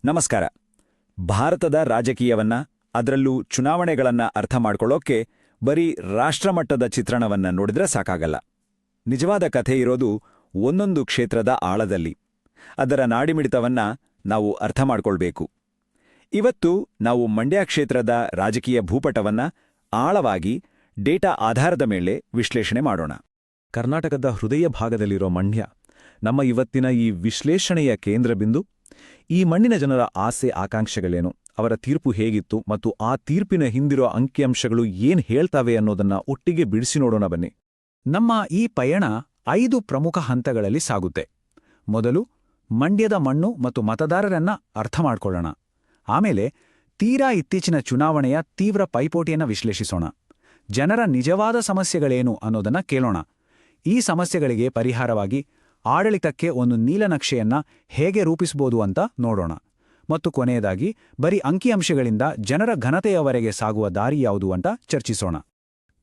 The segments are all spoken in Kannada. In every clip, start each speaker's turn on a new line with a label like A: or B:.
A: ನಮಸ್ಕಾರ. ಭಾರತದ ರಾಜಕೀಯವನ್ನ, ಅದರಲ್ಲೂ ಚುನಾವಣೆಗಳನ್ನ ಅರ್ಥ ಮಾಡ್ಕೊಳ್ಳೋಕೆ ಬರೀ ರಾಷ್ಟ್ರಮಟ್ಟದ ಚಿತ್ರಣವನ್ನ ನೋಡಿದ್ರೆ ಸಾಕಾಗಲ್ಲ. ನಿಜವಾದ ಕಥೆ ಇರೋದು ಒಂದೊಂದು ಕ್ಷೇತ್ರದ ಆಳದಲ್ಲಿ. ಅದರ ನಾಡಿಮಿಡಿತವನ್ನ ನಾವು ಅರ್ಥ ಮಾಡ್ಕೊಳ್ಬೇಕು. ಇವತ್ತು ನಾವು ಮಂಡ್ಯ ಕ್ಷೇತ್ರದ ರಾಜಕೀಯ ಭೂಪಟವನ್ನ ಆಳವಾಗಿ ಡೇಟಾ ಆಧಾರದ ಮೇಲೆ ವಿಶ್ಲೇಷಣೆ ಮಾಡೋಣ.
B: ಕರ್ನಾಟಕದ ಹೃದಯ ಭಾಗದಲ್ಲಿರೋ ಮಂಡ್ಯ ನಮ್ಮ ಇವತ್ತಿನ ಈ ವಿಶ್ಲೇಷಣೆಯ ಕೇಂದ್ರಬಿಂದು. ಈ ಮಣ್ಣಿನ ಜನರ ಆಸೆ ಆಕಾಂಕ್ಷೆಗಳೇನು, ಅವರ ತೀರ್ಪು ಹೇಗಿತ್ತು ಮತ್ತು ಆ ತೀರ್ಪಿನ ಹಿಂದಿರೋ ಅಂಕಿಅಂಶಗಳು ಏನ್ ಹೇಳ್ತಾವೆ ಅನ್ನೋದನ್ನ ಒಟ್ಟಿಗೆ ಬಿಡಿಸಿ ನೋಡೋಣ ಬನ್ನಿ.
C: ನಮ್ಮ ಈ ಪಯಣ 5 ಪ್ರಮುಖ ಹಂತಗಳಲ್ಲಿ ಸಾಗುತ್ತೆ. ಮೊದಲು ಮಂಡ್ಯದ ಮಣ್ಣು ಮತ್ತು ಮತದಾರರನ್ನ ಅರ್ಥ ಮಾಡ್ಕೊಳ್ಳೋಣ. ಆಮೇಲೆ ತೀರಾ ಇತ್ತೀಚಿನ ಚುನಾವಣೆಯ ತೀವ್ರ ಪೈಪೋಟಿಯನ್ನ ವಿಶ್ಲೇಷಿಸೋಣ. ಜನರ ನಿಜವಾದ ಸಮಸ್ಯೆಗಳೇನು ಅನ್ನೋದನ್ನ ಕೇಳೋಣ. ಈ ಸಮಸ್ಯೆಗಳಿಗೆ ಪರಿಹಾರವಾಗಿ ಆಡಳಿತಕ್ಕೆ ಒಂದು ನೀಲನಕ್ಷೆಯನ್ನ ಹೇಗೆ ರೂಪಿಸಬಹುದು ಅಂತ ನೋಡೋಣ. ಮತ್ತು ಕೊನೆಯದಾಗಿ ಬರೀ ಅಂಕಿಅಂಶಗಳಿಂದ ಜನರ ಘನತೆಯವರೆಗೆ ಸಾಗುವ ದಾರಿ ಯಾವುದು ಅಂತ ಚರ್ಚಿಸೋಣ.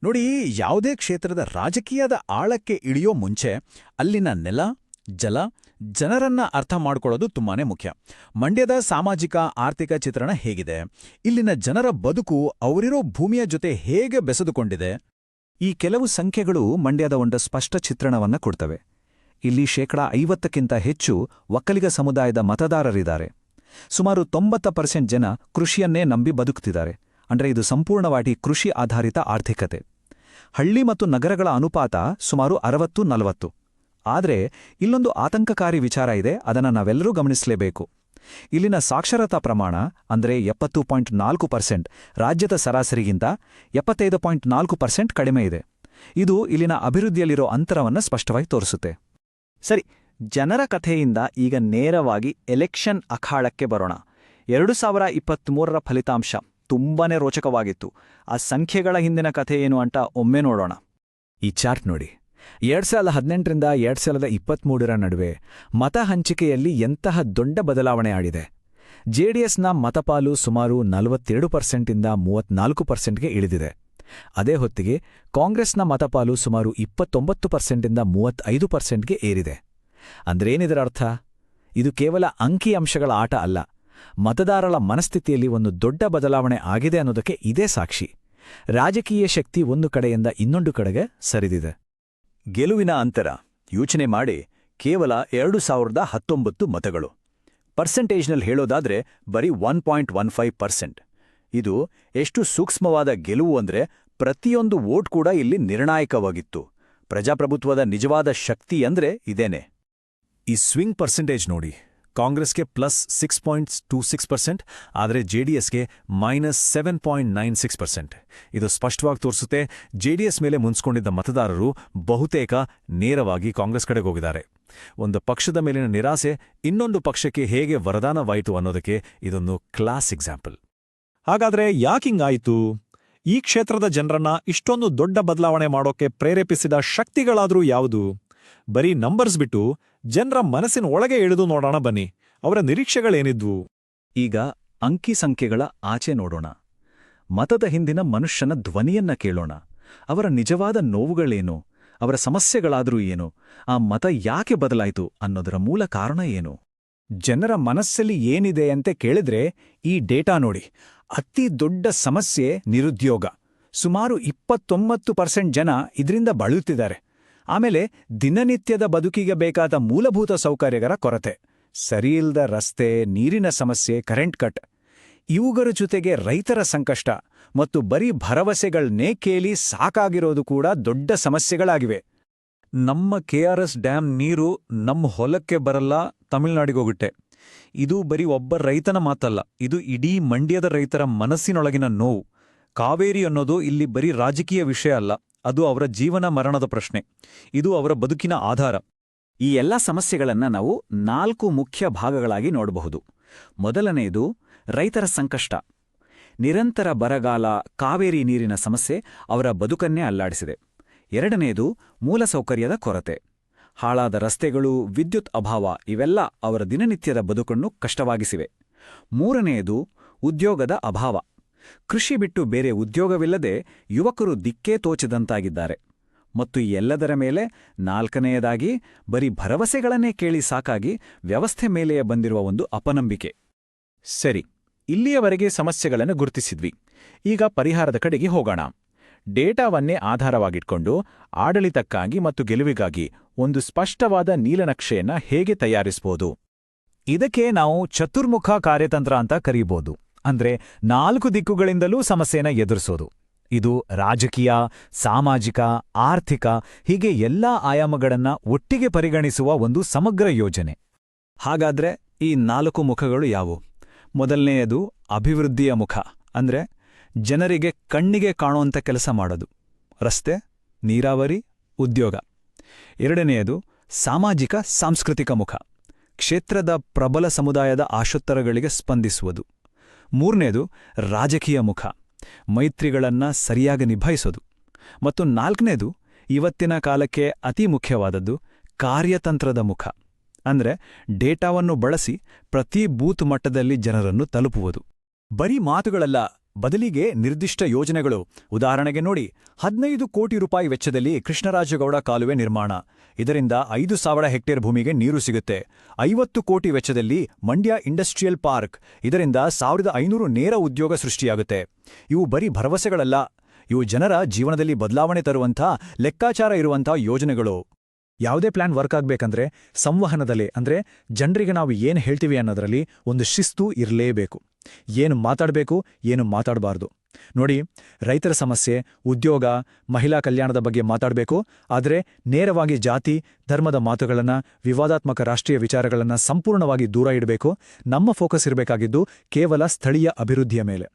D: ನೋಡಿ, ಯಾವುದೇ ಕ್ಷೇತ್ರದ ರಾಜಕೀಯದ ಆಳಕ್ಕೆ ಇಳಿಯೋ ಮುಂಚೆ ಅಲ್ಲಿನ ನೆಲ, ಜಲ, ಜನರನ್ನ ಅರ್ಥ ಮಾಡ್ಕೊಳ್ಳೋದು ತುಂಬಾನೇ ಮುಖ್ಯ. ಮಂಡ್ಯದ ಸಾಮಾಜಿಕ ಆರ್ಥಿಕ ಚಿತ್ರಣ ಹೇಗಿದೆ, ಇಲ್ಲಿನ ಜನರ ಬದುಕು ಅವರಿರೋ ಭೂಮಿಯ ಜೊತೆ ಹೇಗೆ ಬೆಸೆದುಕೊಂಡಿದೆ.
B: ಈ ಕೆಲವು ಸಂಖ್ಯೆಗಳು ಮಂಡ್ಯದ ಒಂದು ಸ್ಪಷ್ಟ ಚಿತ್ರಣವನ್ನ ಕೊಡ್ತವೆ. ಇಲ್ಲಿ 50% ಹೆಚ್ಚು ಒಕ್ಕಲಿಗ ಸಮುದಾಯದ ಮತದಾರರಿದ್ದಾರೆ. ಸುಮಾರು 90% ಜನ ಕೃಷಿಯನ್ನೇ ನಂಬಿ ಬದುಕ್ತಿದ್ದಾರೆ. ಅಂದ್ರೆ ಇದು ಸಂಪೂರ್ಣವಾಗಿ ಕೃಷಿ ಆಧಾರಿತ ಆರ್ಥಿಕತೆ. ಹಳ್ಳಿ ಮತ್ತು ನಗರಗಳ ಅನುಪಾತ ಸುಮಾರು 60-40. ಆದರೆ ಇಲ್ಲೊಂದು ಆತಂಕಕಾರಿ ವಿಚಾರ ಇದೆ, ಅದನ್ನು ನಾವೆಲ್ಲರೂ ಗಮನಿಸಲೇಬೇಕು. ಇಲ್ಲಿನ ಸಾಕ್ಷರತಾ ಪ್ರಮಾಣ ಅಂದ್ರೆ 70.4% ರಾಜ್ಯದ ಸರಾಸರಿಗಿಂತ 75.4% ಕಡಿಮೆ ಇದೆ. ಇದು ಇಲ್ಲಿನ ಅಭಿವೃದ್ಧಿಯಲ್ಲಿರೋ ಅಂತರವನ್ನು ಸ್ಪಷ್ಟವಾಗಿ ತೋರಿಸುತ್ತೆ.
C: ಸರಿ, ಜನರ ಕಥೆಯಿಂದ ಈಗ ನೇರವಾಗಿ ಎಲೆಕ್ಷನ್ ಅಖಾಡಕ್ಕೆ ಬರೋಣ. 2023ರ ಫಲಿತಾಂಶ ತುಂಬಾನೇ ರೋಚಕವಾಗಿತ್ತು. ಆ ಸಂಖ್ಯೆಗಳ ಹಿಂದಿನ ಕಥೆ ಏನು ಅಂತ ಒಮ್ಮೆ ನೋಡೋಣ.
B: ಈ ಚಾರ್ಟ್ ನೋಡಿ. 2018ರಿಂದ 2023ರ ನಡುವೆ ಮತ ಹಂಚಿಕೆಯಲ್ಲಿ ಎಂತಹ ದೊಡ್ಡ ಬದಲಾವಣೆ ಆಡಿದೆ. ಜೆಡಿಎಸ್ನ ಮತಪಾಲು ಸುಮಾರು 42%ಯಿಂದ 34%ಗೆ ಇಳಿದಿದೆ. ಅದೇ ಹೊತ್ತಿಗೆ ಕಾಂಗ್ರೆಸ್ನ ಮತಪಾಲು ಸುಮಾರು 29%ದಿಂದ 35%ಗೆ ಏರಿದೆ. ಅಂದ್ರೇನಿದರ ಅರ್ಥ? ಇದು ಕೇವಲ ಅಂಕಿಅಂಶಗಳ ಆಟ ಅಲ್ಲ, ಮತದಾರರ ಮನಸ್ಥಿತಿಯಲ್ಲಿ ಒಂದು ದೊಡ್ಡ ಬದಲಾವಣೆ ಆಗಿದೆ ಅನ್ನೋದಕ್ಕೆ ಇದೇ ಸಾಕ್ಷಿ. ರಾಜಕೀಯ ಶಕ್ತಿ ಒಂದು ಕಡೆಯಿಂದ ಇನ್ನೊಂದು ಕಡೆಗೆ ಸರಿದಿದೆ.
A: ಗೆಲುವಿನ ಅಂತರ ಯೋಚನೆ ಮಾಡಿ, ಕೇವಲ 2019 ಮತಗಳು. ಪರ್ಸೆಂಟೇಜ್ನಲ್ಲಿ ಹೇಳೋದಾದ್ರೆ ಬರೀ 1.15%. ಇದು ಎಷ್ಟು ಸೂಕ್ಷ್ಮವಾದ ಗೆಲುವು ಅಂದ್ರೆ ಪ್ರತಿಯೊಂದು ವೋಟ್ ಕೂಡ ಇಲ್ಲಿ ನಿರ್ಣಾಯಕವಾಗಿತ್ತು. ಪ್ರಜಾಪ್ರಭುತ್ವದ ನಿಜವಾದ ಶಕ್ತಿ ಅಂದ್ರೆ ಇದೇನೆ.
B: ಈ ಸ್ವಿಂಗ್ ಪರ್ಸೆಂಟೇಜ್ ನೋಡಿ. ಕಾಂಗ್ರೆಸ್ಗೆ +6.26%, ಆದರೆ ಜೆಡಿಎಸ್ಗೆ -7.96%. ಇದು ಸ್ಪಷ್ಟವಾಗಿ ತೋರಿಸುತ್ತೆ, ಜೆಡಿಎಸ್ ಮೇಲೆ ಮುನ್ಸ್ಕೊಂಡಿದ್ದ ಮತದಾರರು ಬಹುತೇಕ ನೇರವಾಗಿ ಕಾಂಗ್ರೆಸ್ ಕಡೆಗೆ ಹೋಗಿದ್ದಾರೆ. ಒಂದು ಪಕ್ಷದ ಮೇಲಿನ ನಿರಾಸೆ ಇನ್ನೊಂದು ಪಕ್ಷಕ್ಕೆ ಹೇಗೆ ವರದಾನವಾಯಿತು ಅನ್ನೋದಕ್ಕೆ ಇದೊಂದು ಕ್ಲಾಸ್ ಎಕ್ಸಾಂಪಲ್.
E: ಹಾಗಾದ್ರೆ ಯಾಕಿಂಗಾಯಿತು? ಈ ಕ್ಷೇತ್ರದ ಜನರನ್ನ ಇಷ್ಟೊಂದು ದೊಡ್ಡ ಬದಲಾವಣೆ ಮಾಡೋಕೆ ಪ್ರೇರೇಪಿಸಿದ ಶಕ್ತಿಗಳಾದ್ರೂ ಯಾವುದು? ಬರೀ ನಂಬರ್ಸ್ ಬಿಟ್ಟು ಜನರ ಮನಸ್ಸಿನ ಒಳಗೆ ಇಳಿದು ನೋಡೋಣ ಬನ್ನಿ. ಅವರ ನಿರೀಕ್ಷೆಗಳೇನಿದ್ವು?
B: ಈಗ ಅಂಕಿ ಸಂಖ್ಯೆಗಳ ಆಚೆ ನೋಡೋಣ. ಮತದ ಹಿಂದಿನ ಮನುಷ್ಯನ ಧ್ವನಿಯನ್ನ ಕೇಳೋಣ. ಅವರ ನಿಜವಾದ ನೋವುಗಳೇನು, ಅವರ ಸಮಸ್ಯೆಗಳಾದ್ರೂ ಏನು, ಆ ಮತ ಯಾಕೆ ಬದಲಾಯಿತು ಅನ್ನೋದರ ಮೂಲ ಕಾರಣ ಏನು?
C: ಜನರ ಮನಸ್ಸಲ್ಲಿ ಏನಿದೆ ಅಂತ ಕೇಳಿದ್ರೆ ಈ ಡೇಟಾ ನೋಡಿ. ಅತಿ ದೊಡ್ಡ ಸಮಸ್ಯೆ ನಿರುದ್ಯೋಗ. ಸುಮಾರು 29% ಜನ ಇದರಿಂದ ಬಳಲುತ್ತಿದ್ದಾರೆ. ಆಮೇಲೆ ದಿನನಿತ್ಯದ ಬದುಕಿಗೆ ಬೇಕಾದ ಮೂಲಭೂತ ಸೌಕರ್ಯಗಳ ಕೊರತೆ, ಸರಿಯಿಲ್ಲದ ರಸ್ತೆ, ನೀರಿನ ಸಮಸ್ಯೆ, ಕರೆಂಟ್ ಕಟ್. ಇವುಗಳ ಜೊತೆಗೆ ರೈತರ ಸಂಕಷ್ಟ ಮತ್ತು ಬರೀ ಭರವಸೆಗಳನ್ನೇ ಕೇಳಿ ಸಾಕಾಗಿರೋದು ಕೂಡ ದೊಡ್ಡ ಸಮಸ್ಯೆಗಳಾಗಿವೆ.
E: ನಮ್ಮ KRS ಡ್ಯಾಮ್ ನೀರು ನಮ್ಮ ಹೊಲಕ್ಕೆ ಬರಲ್ಲ, ತಮಿಳುನಾಡಿಗೋಗುತ್ತೆ. ಇದು ಬರೀ ಒಬ್ಬ ರೈತನ ಮಾತಲ್ಲ, ಇದು ಇಡೀ ಮಂಡ್ಯದ ರೈತರ ಮನಸ್ಸಿನೊಳಗಿನ ನೋವು. ಕಾವೇರಿ ಅನ್ನೋದು ಇಲ್ಲಿ ಬರೀ ರಾಜಕೀಯ ವಿಷಯ ಅಲ್ಲ, ಅದು ಅವರ ಜೀವನ ಮರಣದ ಪ್ರಶ್ನೆ. ಇದು ಅವರ ಬದುಕಿನ ಆಧಾರ.
C: ಈ ಎಲ್ಲ ಸಮಸ್ಯೆಗಳನ್ನ ನಾವು 4 ಮುಖ್ಯ ಭಾಗಗಳಾಗಿ ನೋಡಬಹುದು. ಮೊದಲನೆಯದು ರೈತರ ಸಂಕಷ್ಟ. ನಿರಂತರ ಬರಗಾಲ, ಕಾವೇರಿ ನೀರಿನ ಸಮಸ್ಯೆ ಅವರ ಬದುಕನ್ನೇ ಅಲ್ಲಾಡಿಸಿದೆ. ಎರಡನೆಯದು ಮೂಲಸೌಕರ್ಯದ ಕೊರತೆ. ಹಾಳಾದ ರಸ್ತೆಗಳು, ವಿದ್ಯುತ್ ಅಭಾವ ಇವೆಲ್ಲ ಅವರ ದಿನನಿತ್ಯದ ಬದುಕನ್ನು ಕಷ್ಟವಾಗಿಸಿವೆ. ಮೂರನೆಯದು ಉದ್ಯೋಗದ ಅಭಾವ. ಕೃಷಿ ಬಿಟ್ಟು ಬೇರೆ ಉದ್ಯೋಗವಿಲ್ಲದೆ ಯುವಕರು ದಿಕ್ಕೇ ತೋಚದಂತಾಗಿದ್ದಾರೆ. ಮತ್ತು ಈ ಎಲ್ಲದರ ಮೇಲೆ ನಾಲ್ಕನೆಯದಾಗಿ ಬರೀ ಭರವಸೆಗಳನ್ನೇ ಕೇಳಿ ಸಾಕಾಗಿ ವ್ಯವಸ್ಥೆ ಮೇಲೆಯೇ ಬಂದಿರುವ ಒಂದು ಅಪನಂಬಿಕೆ.
D: ಸರಿ, ಇಲ್ಲಿಯವರೆಗೆ ಸಮಸ್ಯೆಗಳನ್ನು ಗುರುತಿಸಿದ್ವಿ. ಈಗ ಪರಿಹಾರದ ಕಡೆಗೆ ಹೋಗೋಣ. ಡೇಟಾವನ್ನೇ ಆಧಾರವಾಗಿಟ್ಕೊಂಡು ಆಡಳಿತಕ್ಕಾಗಿ ಮತ್ತು ಗೆಲುವಿಗಾಗಿ ಒಂದು ಸ್ಪಷ್ಟವಾದ ನೀಲನಕ್ಷೆಯನ್ನ ಹೇಗೆ ತಯಾರಿಸಬಹುದು?
B: ಇದಕ್ಕೆ ನಾವು ಚತುರ್ಮುಖ ಕಾರ್ಯತಂತ್ರ ಅಂತ ಕರೀಬೋದು. ಅಂದ್ರೆ 4 ದಿಕ್ಕುಗಳಿಂದಲೂ ಸಮಸ್ಯೆನ ಎದುರಿಸೋದು. ಇದು ರಾಜಕೀಯ, ಸಾಮಾಜಿಕ, ಆರ್ಥಿಕ ಹೀಗೆ ಎಲ್ಲಾ ಆಯಾಮಗಳನ್ನ ಒಟ್ಟಿಗೆ ಪರಿಗಣಿಸುವ ಒಂದು ಸಮಗ್ರ ಯೋಜನೆ.
C: ಹಾಗಾದ್ರೆ ಈ 4 ಮುಖಗಳು ಯಾವುವು? ಮೊದಲನೆಯದು ಅಭಿವೃದ್ಧಿಯ ಮುಖ, ಅಂದ್ರೆ ಜನರಿಗೆ ಕಣ್ಣಿಗೆ ಕಾಣುವಂಥ ಕೆಲಸ ಮಾಡೋದು. ರಸ್ತೆ, ನೀರಾವರಿ, ಉದ್ಯೋಗ. ಎರಡನೆಯದು ಸಾಮಾಜಿಕ ಸಾಂಸ್ಕೃತಿಕ ಮುಖ, ಕ್ಷೇತ್ರದ ಪ್ರಬಲ ಸಮುದಾಯದ ಆಶೋತ್ತರಗಳಿಗೆ ಸ್ಪಂದಿಸುವುದು. ಮೂರನೇದು ರಾಜಕೀಯ ಮುಖ, ಮೈತ್ರಿಗಳನ್ನ ಸರಿಯಾಗಿ ನಿಭಾಯಿಸೋದು. ಮತ್ತು 4ನೇದು ಇವತ್ತಿನ ಕಾಲಕ್ಕೆ ಅತಿ ಮುಖ್ಯವಾದದ್ದು ಕಾರ್ಯತಂತ್ರದ ಮುಖ, ಅಂದ್ರೆ ಡೇಟಾವನ್ನು ಬಳಸಿ ಪ್ರತಿ ಬೂತ್ ಮಟ್ಟದಲ್ಲಿ ಜನರನ್ನು ತಲುಪುವುದು.
A: ಬರೀ ಮಾತುಗಳಲ್ಲ, ಬದಲಿಗೆ ನಿರ್ದಿಷ್ಟ ಯೋಜನೆಗಳು. ಉದಾಹರಣೆಗೆ ನೋಡಿ, 15 ಕೋಟಿ ರೂಪಾಯಿ ವೆಚ್ಚದಲ್ಲಿ ಕೃಷ್ಣರಾಜಗೌಡ ಕಾಲುವೆ ನಿರ್ಮಾಣ. ಇದರಿಂದ 5,000 ಹೆಕ್ಟೇರ್ ಭೂಮಿಗೆ ನೀರು ಸಿಗುತ್ತೆ. 50 ಕೋಟಿ ವೆಚ್ಚದಲ್ಲಿ ಮಂಡ್ಯ ಇಂಡಸ್ಟ್ರಿಯಲ್ ಪಾರ್ಕ್. ಇದರಿಂದ 1,500 ನೇರ ಉದ್ಯೋಗ ಸೃಷ್ಟಿಯಾಗುತ್ತೆ. ಇವು ಬರೀ ಭರವಸೆಗಳಲ್ಲ, ಇವು ಜನರ ಜೀವನದಲ್ಲಿ ಬದಲಾವಣೆ ತರುವಂಥ ಲೆಕ್ಕಾಚಾರ ಇರುವಂಥ ಯೋಜನೆಗಳು.
B: ಯಾವುದೇ ಪ್ಲಾನ್ ವರ್ಕ್ ಆಗ್ಬೇಕಂದ್ರೆ ಸಂವಹನದಲ್ಲಿ, ಅಂದ್ರೆ ಜನರಿಗೆ ನಾವು ಏನು ಹೇಳ್ತೀವಿ ಅನ್ನೋದರಲ್ಲಿ ಒಂದು ಶಿಸ್ತು ಇರಲೇಬೇಕು. ಏನು ಮಾತಾಡಬೇಕು, ಏನು ಮಾತಾಡಬಾರ್ದು. ನೋಡಿ, ರೈತರ ಸಮಸ್ಯೆ, ಉದ್ಯೋಗ, ಮಹಿಳಾ ಕಲ್ಯಾಣದ ಬಗ್ಗೆ ಮಾತಾಡಬೇಕು. ಆದರೆ ನೇರವಾಗಿ ಜಾತಿ, ಧರ್ಮದ ಮಾತುಗಳನ್ನು, ವಿವಾದಾತ್ಮಕ ರಾಷ್ಟ್ರೀಯ ವಿಚಾರಗಳನ್ನು ಸಂಪೂರ್ಣವಾಗಿ ದೂರ ಇಡಬೇಕು. ನಮ್ಮ ಫೋಕಸ್ ಇರಬೇಕಾಗಿದ್ದು ಕೇವಲ ಸ್ಥಳೀಯ ಅಭಿವೃದ್ಧಿಯ ಮೇಲೆ.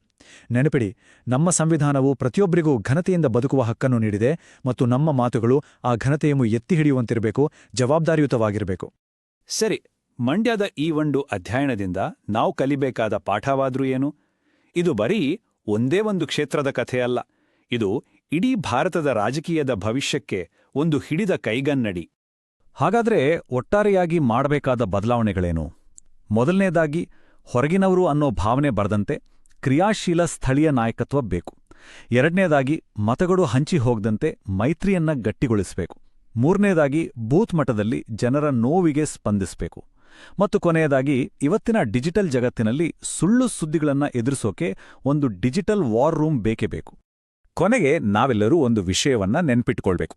B: ನೆನಪಿಡಿ, ನಮ್ಮ ಸಂವಿಧಾನವು ಪ್ರತಿಯೊಬ್ಬರಿಗೂ ಘನತೆಯಿಂದ ಬದುಕುವ ಹಕ್ಕನ್ನು ನೀಡಿದೆ ಮತ್ತು ನಮ್ಮ ಮಾತುಗಳು ಆ ಘನತೆಯನ್ನು ಎತ್ತಿ ಹಿಡಿಯುವಂತಿರಬೇಕು, ಜವಾಬ್ದಾರಿಯುತವಾಗಿರಬೇಕು.
C: ಸರಿ, ಮಂಡ್ಯದ ಈ ಒಂದು ಅಧ್ಯಯನದಿಂದ ನಾವು ಕಲಿಬೇಕಾದ ಪಾಠವಾದ್ರೂ ಏನು? ಇದು ಬರೀ ಒಂದೇ ಒಂದು ಕ್ಷೇತ್ರದ ಕಥೆಯಲ್ಲ. ಇದು ಇಡೀ ಭಾರತದ ರಾಜಕೀಯದ ಭವಿಷ್ಯಕ್ಕೆ ಒಂದು ಹಿಡಿದ ಕೈಗನ್ನಡಿ.
E: ಹಾಗಾದ್ರೆ ಒಟ್ಟಾರೆಯಾಗಿ ಮಾಡಬೇಕಾದ ಬದಲಾವಣೆಗಳೇನು? ಮೊದಲನೇದಾಗಿ, ಹೊರಗಿನವರು ಅನ್ನೋ ಭಾವನೆ ಬರದಂತೆ ಕ್ರಿಯಾಶೀಲ ಸ್ಥಳೀಯ ನಾಯಕತ್ವ ಬೇಕು. ಎರಡನೇದಾಗಿ, ಮತಗಳು ಹಂಚಿ ಹೋಗದಂತೆ ಮೈತ್ರಿಯನ್ನ ಗಟ್ಟಿಗೊಳಿಸಬೇಕು. ಮೂರನೇದಾಗಿ, ಬೂತ್ ಮಟ್ಟದಲ್ಲಿ ಜನರ ನೋವಿಗೆ ಸ್ಪಂದಿಸಬೇಕು. ಮತ್ತು ಕೊನೆಯದಾಗಿ, ಇವತ್ತಿನ ಡಿಜಿಟಲ್ ಜಗತ್ತಿನಲ್ಲಿ ಸುಳ್ಳು ಸುದ್ದಿಗಳನ್ನ ಎದುರಿಸೋಕೆ ಒಂದು ಡಿಜಿಟಲ್ ವಾರ್ ರೂಮ್ ಬೇಕೇ ಬೇಕು.
B: ಕೊನೆಗೆ ನಾವೆಲ್ಲರೂ ಒಂದು ವಿಷಯವನ್ನ ನೆನ್ಪಿಟ್ಕೊಳ್ಬೇಕು.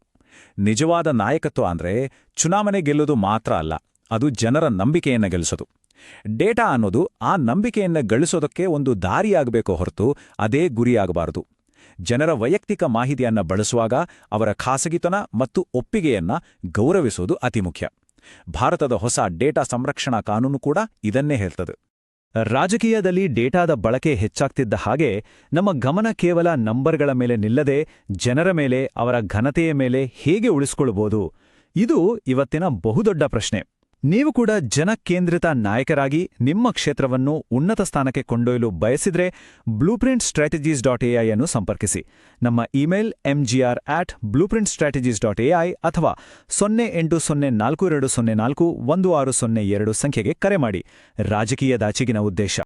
B: ನಿಜವಾದ ನಾಯಕತ್ವ ಅಂದ್ರೆ ಚುನಾವಣೆ ಗೆಲ್ಲೋದು ಮಾತ್ರ ಅಲ್ಲ, ಅದು ಜನರ ನಂಬಿಕೆಯನ್ನ ಗೆಲ್ಲಿಸೋದು. ಡೇಟಾ ಅನ್ನೋದು ಆ ನಂಬಿಕೆಯನ್ನ ಗಳಿಸೋದಕ್ಕೆ ಒಂದು ದಾರಿಯಾಗಬೇಕೋ ಹೊರತು ಅದೇ ಗುರಿಯಾಗಬಾರದು. ಜನರ ವೈಯಕ್ತಿಕ ಮಾಹಿತಿಯನ್ನ ಬಳಸುವಾಗ ಅವರ ಖಾಸಗಿತನ ಮತ್ತು ಒಪ್ಪಿಗೆಯನ್ನ ಗೌರವಿಸೋದು ಅತಿ ಮುಖ್ಯ. ಭಾರತದ ಹೊಸ ಡೇಟಾ ಸಂರಕ್ಷಣಾ ಕಾನೂನು ಕೂಡ ಇದನ್ನೇ ಹೇಳ್ತದೆ. ರಾಜಕೀಯದಲ್ಲಿ ಡೇಟಾದ ಬಳಕೆ ಹೆಚ್ಚಾಗ್ತಿದ್ದ ಹಾಗೆ ನಮ್ಮ ಗಮನ ಕೇವಲ ನಂಬರ್ಗಳ ಮೇಲೆ ನಿಲ್ಲದೆ ಜನರ ಮೇಲೆ, ಅವರ ಘನತೆಯ ಮೇಲೆ ಹೇಗೆ ಉಳಿಸ್ಕೊಳ್ಬೋದು, ಇದು ಇವತ್ತಿನ ಬಹುದೊಡ್ಡ ಪ್ರಶ್ನೆ. ನೀವು ಕೂಡ ಜನಕೇಂದ್ರಿತ ನಾಯಕರಾಗಿ ನಿಮ್ಮ ಕ್ಷೇತ್ರವನ್ನು ಉನ್ನತ ಸ್ಥಾನಕ್ಕೆ ಕೊಂಡೊಯ್ಯಲು ಬಯಸಿದ್ರೆ blueprintstrategies.ai ಅನ್ನು ಸಂಪರ್ಕಿಸಿ. ನಮ್ಮ ಇಮೇಲ್ mgr@blueprintstrategies.ai ಅಥವಾ 080420416002 ಸಂಖ್ಯೆಗೆ ಕರೆ ಮಾಡಿ. ರಾಜಕೀಯದಾಚೆಗಿನ ಉದ್ದೇಶ